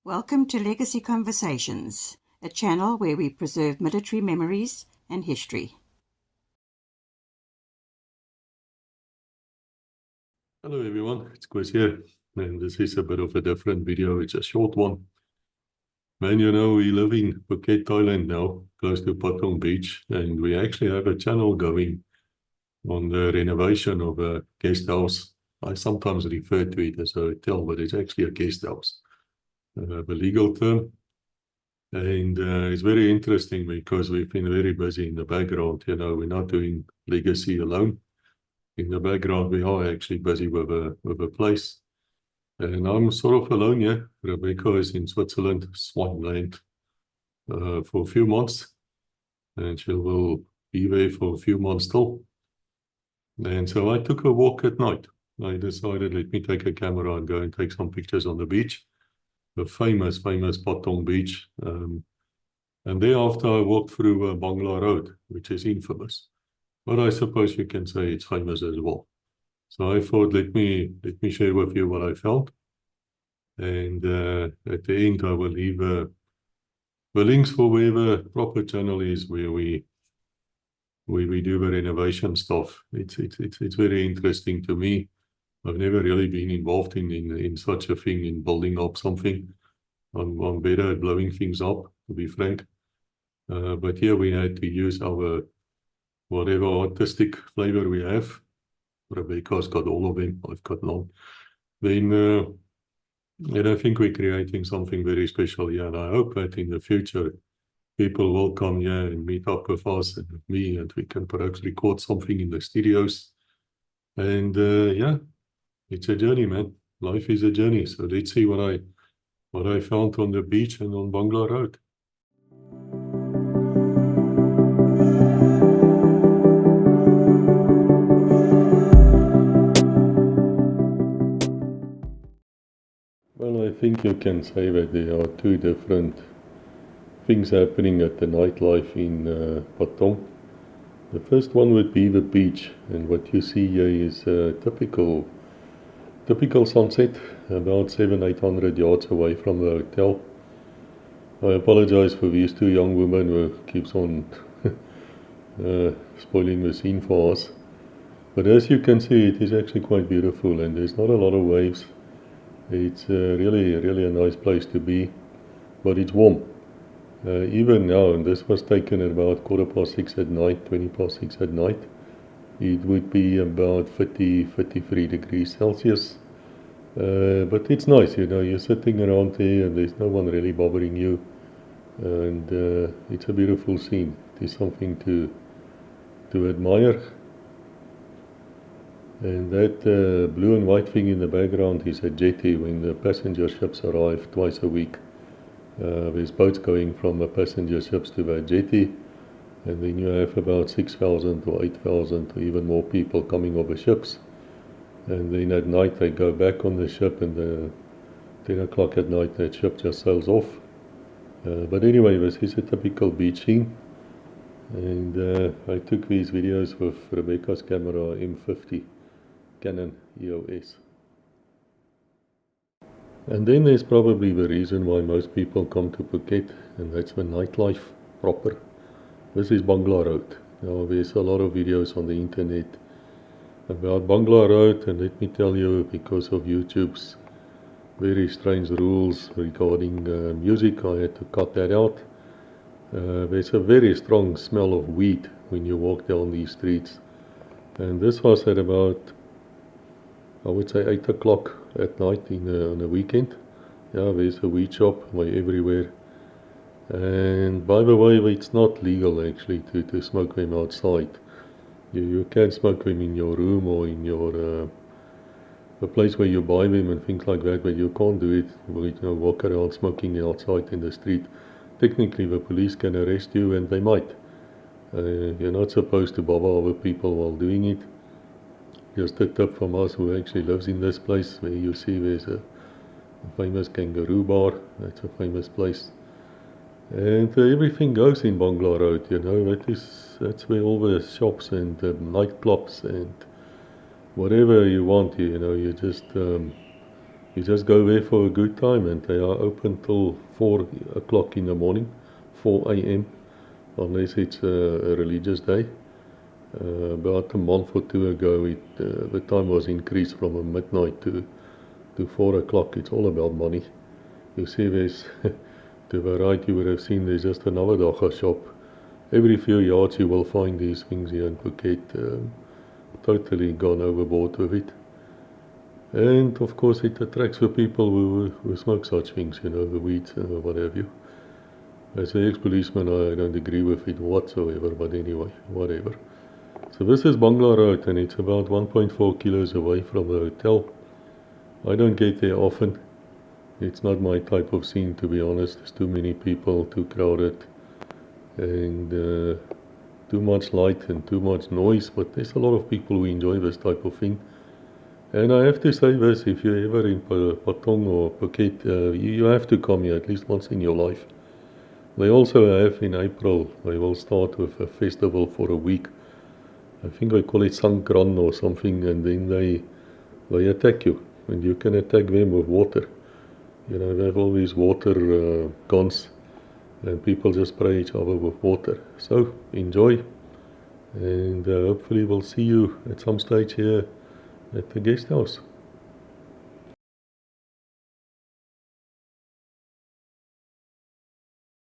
Welcome to Legacy Conversations, a channel where we preserve military memories and history. Hello everyone, it's Koos here, and this is a bit of a different video. It's a short one. Man, you know, we live in Phuket, Thailand now, close to Phatong Beach, and we actually have a channel going on the renovation of a guest house. I sometimes refer to it as a hotel, but it's actually a guest house, the legal term. And it's very interesting because we've been very busy in the background. You know, we're not doing legacy alone. In the background, we are actually busy with a place. And I'm sort of alone here. Rebecca is in Switzerland, Swineland, for a few months. And she will be there for a few months still. And so I took a walk at night. I decided, let me take a camera and go and take some pictures on the beach. The famous Phatong Beach. And thereafter I walked through Bangla Road, which is infamous. But I suppose you can say it's famous as well. So I thought, let me share with you what I felt. And at the end, I will leave the links for where the proper channel is, where we do the renovation stuff. It's very interesting to me. I've never really been involved in such a thing, in building up something. I'm better at blowing things up, to be frank. But here we had to use our whatever artistic flavor we have. Rebecca's got all of them. I've got none. Then, and I think we're creating something very special here. And I hope that in the future, people will come here and meet up with us and with me, and we can perhaps record something in the studios. And yeah, it's a journey, man. Life is a journey. So let's see what I found on the beach and on Bangla Road. Well, I think you can say that there are two different things happening at the nightlife in Phatong. The first one would be the beach, and what you see here is a typical sunset, about 700-800 yards away from the hotel. I apologize for these two young women who keeps on spoiling the scene for us. But as you can see, it is actually quite beautiful, and there's not a lot of waves. It's really a nice place to be, but it's warm. Even now, and this was taken at about 6:15 at night, 6:20 at night, it would be about 33 degrees Celsius. But it's nice, you know, you're sitting around there and there's no one really bothering you. And it's a beautiful scene. It is something to admire. And that blue and white thing in the background is a jetty. When the passenger ships arrive twice a week, there's boats going from the passenger ships to that jetty, and then you have about 6,000 or 8,000 or even more people coming off the ships. And then at night they go back on the ship, and 10 o'clock at night that ship just sails off. But anyway, this is a typical beach scene. And I took these videos with Rebecca's camera M50. Canon EOS. And then there's probably the reason why most people come to Phuket, and that's the nightlife proper. This is Bangla Road. Now there's a lot of videos on the internet about Bangla Road, and let me tell you, because of YouTube's very strange rules regarding music, I had to cut that out. There's a very strong smell of weed when you walk down these streets, and this was at about, I would say, 8 o'clock at night on a weekend. Yeah, there's a weed shop everywhere. And by the way, it's not legal actually to smoke them outside. You can smoke them in your room or in your the place where you buy them and things like that, but you can't do it, walk around smoking outside in the street. Technically, the police can arrest you, and they might. You're not supposed to bother other people while doing it. Just a tip from us who actually lives in this place, where you see there's a famous kangaroo bar. That's a famous place. And everything goes in Bangla Road, you know. That's where all the shops and nightclubs and whatever you want, you know. You You just go there for a good time, and they are open till 4 o'clock in the morning, 4 a.m., unless it's a religious day. About a month or two ago, the time was increased from midnight to 4 o'clock. It's all about money. You see, there's the variety you would have seen. There's just another dagga shop. Every few yards you will find these things here in Phuket. Totally gone overboard with it. And of course it attracts the people who smoke such things, the weed and what have you. As an ex-policeman, I don't agree with it whatsoever, but anyway, whatever. So this is Bangla Road, and it's about 1.4 kilos away from the hotel. I don't get there often. It's not my type of scene, to be honest. There's too many people, too crowded, and too much light and too much noise. But there's a lot of people who enjoy this type of thing. And I have to say this, if you're ever in Phatong or Phuket, you have to come here at least once in your life. They also have in April, they will start with a festival for a week. I think they call it Sankran or something, and then they attack you, and you can attack them with water. They have all these water guns, and people just spray each other with water. So enjoy, and hopefully we'll see you at some stage here at the guest house.